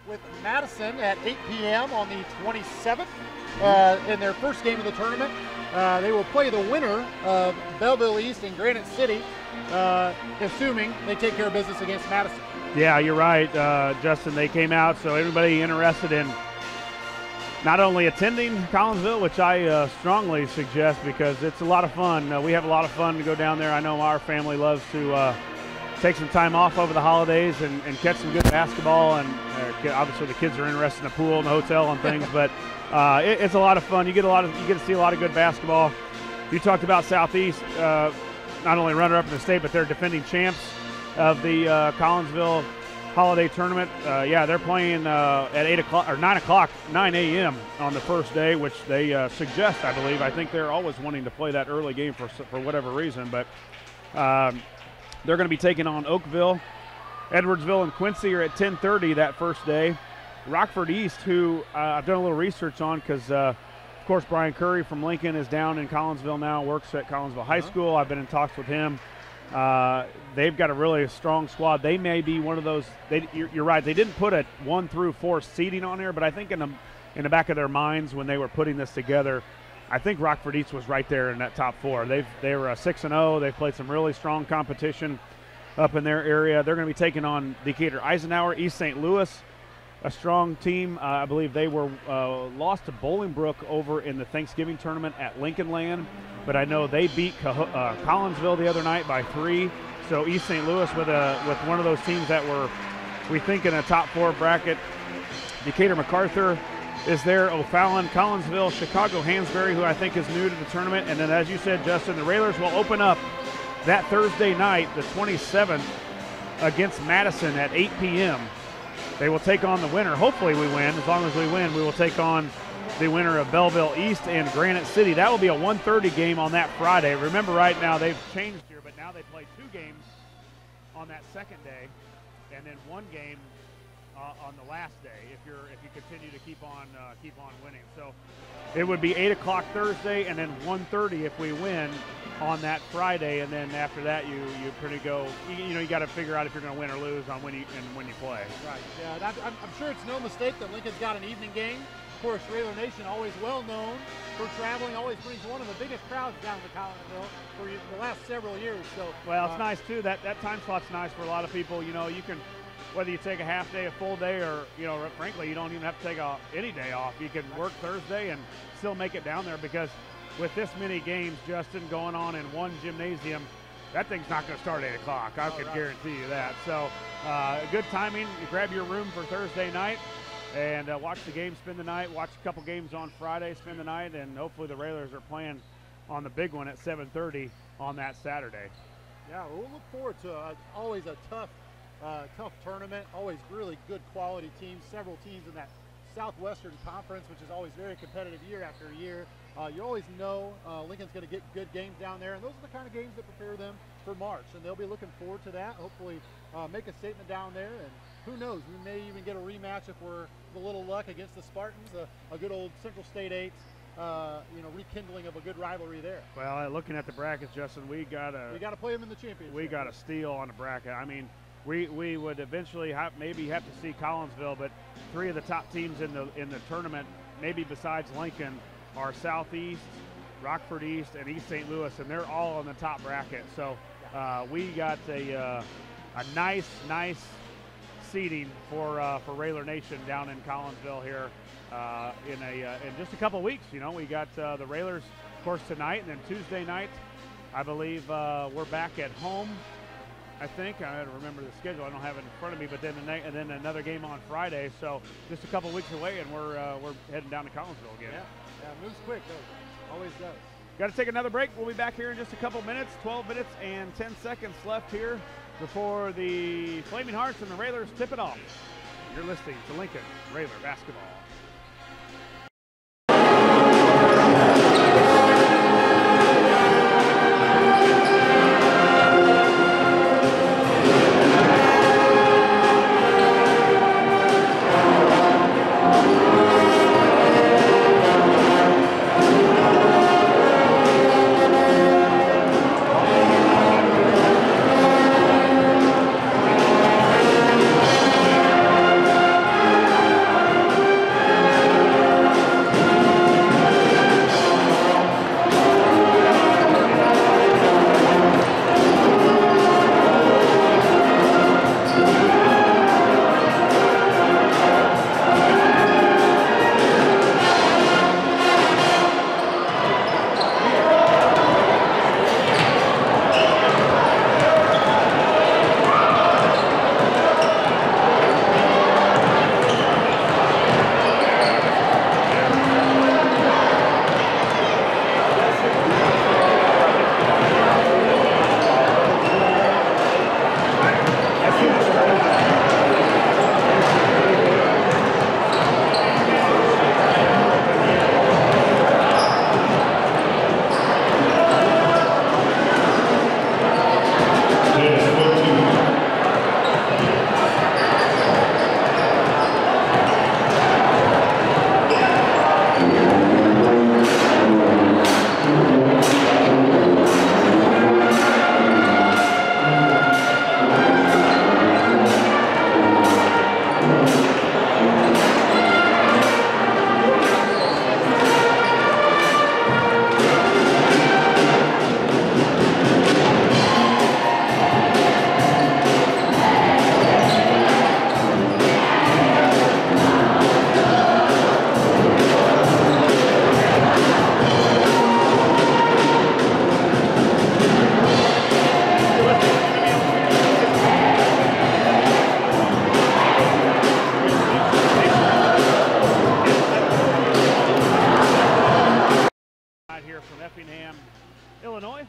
with Madison at 8 p.m. on the 27th in their first game of the tournament. They will play the winner of Belleville East and Granite City, assuming they take care of business against Madison. Yeah, you're right, Justin. They came out, so everybody interested in not only attending Collinsville, which I strongly suggest because it's a lot of fun. We have a lot of fun to go down there. I know our family loves to take some time off over the holidays and catch some good basketball. And obviously the kids are interested in the pool and the hotel and things, but it's a lot of fun. You get to see a lot of good basketball. You talked about Southeast, not only runner-up in the state, but they're defending champs of the Collinsville Holiday Tournament. Yeah, they're playing at 8 o'clock or 9 a.m. on the first day, which they suggest, I believe. I think they're always wanting to play that early game for whatever reason, but they're going to be taking on Oakville. Edwardsville and Quincy are at 10:30 that first day. Rockford East, who I've done a little research on because, of course, Brian Curry from Lincoln is down in Collinsville now, works at Collinsville High School. I've been in talks with him. They've got a really strong squad. They may be one of those. You're right. They didn't put a 1 through 4 seeding on here, but I think in the back of their minds when they were putting this together, I think Rockford East was right there in that top 4. They were 6-0. They've played some really strong competition up in their area. They're going to be taking on Decatur Eisenhower, East St. Louis, a strong team. I believe they were lost to Bolingbrook over in the Thanksgiving tournament at Lincoln Land, but I know they beat Collinsville the other night by 3. So East St. Louis with one of those teams that were, we think, in a top 4 bracket. Decatur MacArthur is there, O'Fallon, Collinsville, Chicago Hansberry, who I think is new to the tournament. And then, as you said, Justin, the Railers will open up that Thursday night, the 27th, against Madison at 8 p.m. They will take on the winner. Hopefully we win. As long as we win, we will take on the winner of Belleville East and Granite City. That will be a 1:30 game on that Friday. Remember, right now they've changed here, but now they play 2 games on that second day, and then 1 game on the last day if you continue to keep on winning. So it would be 8 o'clock Thursday, and then 1:30 if we win on that Friday, and then after that you got to figure out if you're going to win or lose on when you play. Right. Yeah. I'm sure it's no mistake that Lincoln's got an evening game. Of course, Railer Nation, always well known for traveling, always brings one of the biggest crowds down to Collinsville for the last several years. So well, it's nice too. That time slot's nice for a lot of people. You can, whether you take a half day, a full day, or frankly, you don't even have to take any day off. You can work Thursday and still make it down there because with this many games, Justin, going on in one gymnasium, that thing's not going to start at 8 o'clock. I can guarantee you that. So good timing. You grab your room for Thursday night and watch the game, spend the night, watch a couple games on Friday, spend the night, and hopefully the Railers are playing on the big one at 7:30 on that Saturday. Yeah, we'll look forward to always a tough tournament, always really good quality teams, several teams in that Southwestern Conference, which is always very competitive year after year. You always know Lincoln's going to get good games down there, and those are the kind of games that prepare them for March, and they'll be looking forward to that. Hopefully make a statement down there, and who knows, we may even get a rematch if we're with a little luck against the Spartans, a good old Central State 8s, rekindling of a good rivalry there. Well, looking at the brackets, Justin, we got to play them in the championship. We got a steal on the bracket. I mean, we would eventually maybe have to see Collinsville, but 3 of the top teams in the tournament, maybe besides Lincoln, are Southeast, Rockford East, and East St. Louis, and they're all in the top bracket. So we got a nice seating for Railer Nation down in Collinsville here in just a couple weeks. We got the Railers, of course, tonight, and then Tuesday night, I believe we're back at home. I think I had to remember the schedule. I don't have it in front of me, but then another game on Friday. So just a couple weeks away, and we're heading down to Collinsville again. Yeah, it moves quick, though. Always does. Got to take another break. We'll be back here in just a couple minutes. 12 minutes and 10 seconds left here before the Flaming Hearts and the Railers tip it off. You're listening to Lincoln Railer Basketball. Illinois.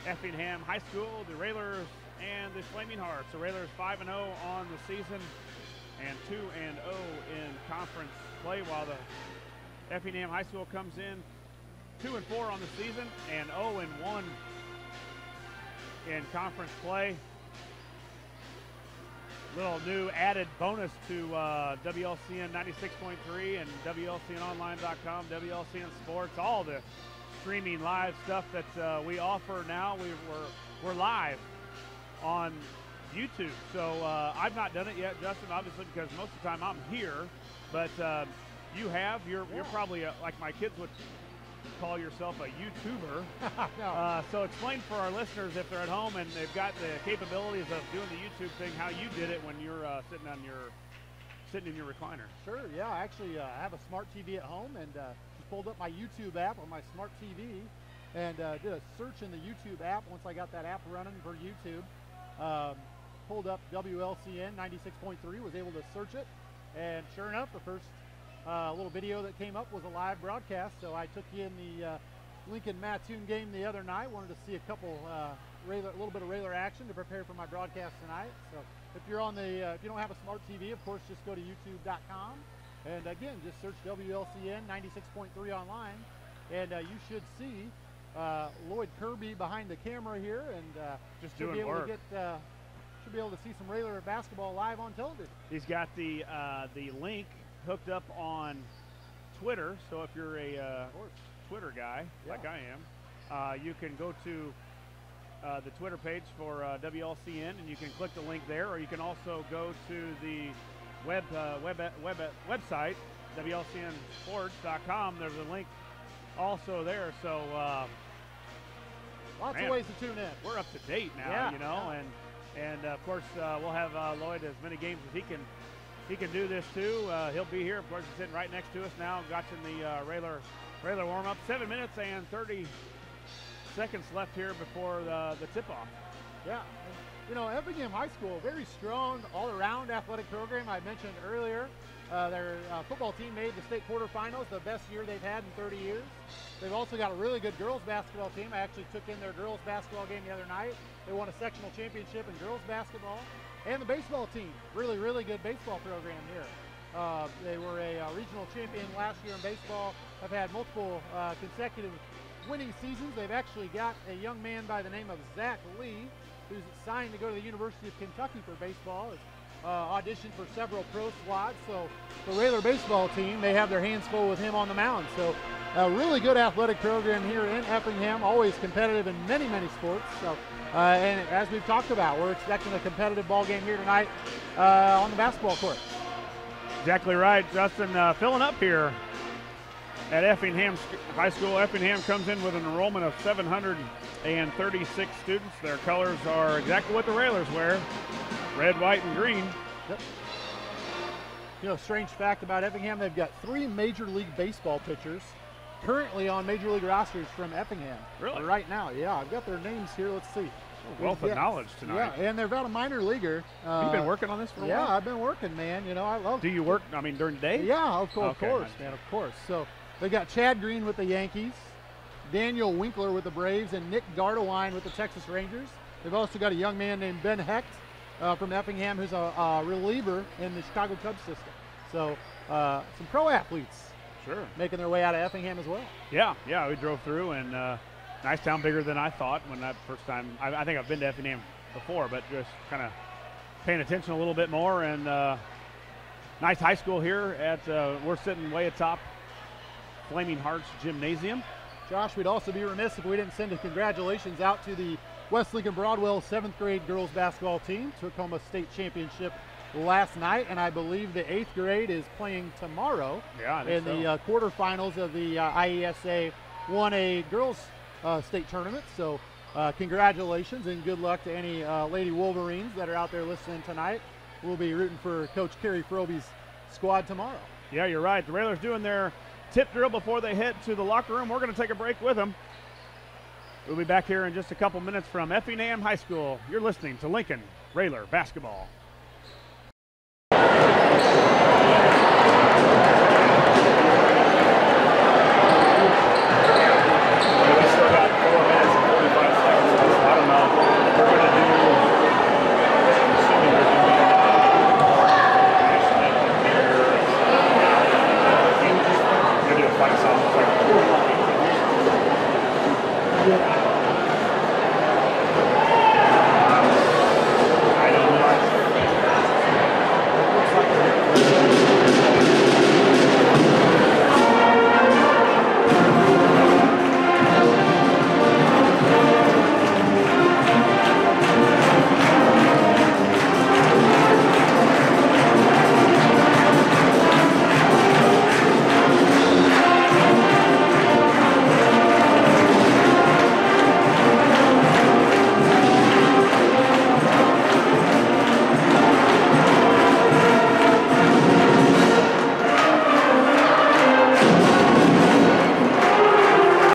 Effingham High School, the Railers, and the Flaming Hearts. The Railers 5-0 on the season and 2-0 in conference play, while the Effingham High School comes in 2-4 on the season and 0-1 in conference play. Little new added bonus to WLCN 96.3 and WLCNonline.com, WLCN Sports, all the streaming live stuff that we offer now. We're live on YouTube. So I've not done it yet, Justin, obviously, because most of the time I'm here. But you have. You're probably, like my kids would call yourself a YouTuber. No. So explain for our listeners, if they're at home and they've got the capabilities of doing the YouTube thing, how you did it when you're sitting in your recliner. Sure, yeah. Actually, I have a smart TV at home, and just pulled up my YouTube app on my smart TV and did a search in the YouTube app. Once I got that app running for YouTube, pulled up WLCN 96.3, was able to search it, and sure enough, the first little video that came up was a live broadcast. So I took you in the Lincoln-Mattoon game the other night. Wanted to see a little bit of Railer action to prepare for my broadcast tonight. So if you're on the, if you don't have a smart TV, of course, just go to YouTube.com, and again, just search WLCN 96.3 online, and you should see Lloyd Kirby behind the camera here, and just doing work. Should be able to see some Railer basketball live on television. He's got the link hooked up on Twitter, so if you're a Twitter guy, like I am, you can go to the Twitter page for WLCN, and you can click the link there, or you can also go to the website, WLCNsports.com. There's a link also there, so lots of ways to tune in. We're up to date now, you know, and of course we'll have Lloyd as many games as he can do this too. He'll be here. Of course, he's sitting right next to us now, watching the Railer warm-up. 7 minutes and 30 seconds left here before the tip-off. Yeah, and, you know, Effingham High School, very strong all-around athletic program. I mentioned earlier, their football team made the state quarterfinals, the best year they've had in 30 years. They've also got a really good girls basketball team. I actually took in their girls basketball game the other night. They won a sectional championship in girls basketball. And the baseball team, really, really good baseball program here. They were a regional champion last year in baseball. Have had multiple consecutive winning seasons. They've actually got a young man by the name of Zach Lee, who's signed to go to the University of Kentucky for baseball. Has auditioned for several pro squads. So the Railer baseball team, they have their hands full with him on the mound. So a really good athletic program here in Effingham, always competitive in many, many sports. So, and as we've talked about, we're expecting a competitive ball game here tonight on the basketball court. Exactly right, Justin. Filling up here at Effingham High School. Effingham comes in with an enrollment of 736 students. Their colors are exactly what the Railers wear, red, white, and green. Yep. You know, strange fact about Effingham, they've got 3 Major League Baseball pitchers currently on Major League rosters from Effingham. Really? Right now, yeah. I've got their names here. Let's see. Wealth of knowledge tonight. Yeah, and they've got a minor leaguer. You've been working on this for a while? Yeah, I've been working, man. You know, I love. Do you work, I mean, during the day? Yeah, of course, Okay, man, of course. So they got Chad Green with the Yankees, Daniel Winkler with the Braves, and Nick Gardewine with the Texas Rangers. They've also got a young man named Ben Hecht from Effingham, who's a reliever in the Chicago Cubs system. So some pro athletes. Sure. Making their way out of Effingham as well. Yeah, we drove through, and nice town, bigger than I thought when that first time. I think I've been to Effingham before, but just kind of paying attention a little bit more. And nice high school here at, we're sitting way atop Flaming Hearts Gymnasium. Josh, we'd also be remiss if we didn't send a congratulations out to the West Lincoln Broadwell 7th grade girls basketball team. Took home a state championship last night, and I believe the 8th grade is playing tomorrow in the quarterfinals of the IESA 1A girls state tournament. So congratulations and good luck to any Lady Wolverines that are out there listening tonight. We'll be rooting for Coach Kerry Froby's squad tomorrow. Yeah, you're right. The Railers doing their tip drill before they head to the locker room. We're going to take a break with them. We'll be back here in just a couple minutes from Effingham High School. You're listening to Lincoln Railer Basketball.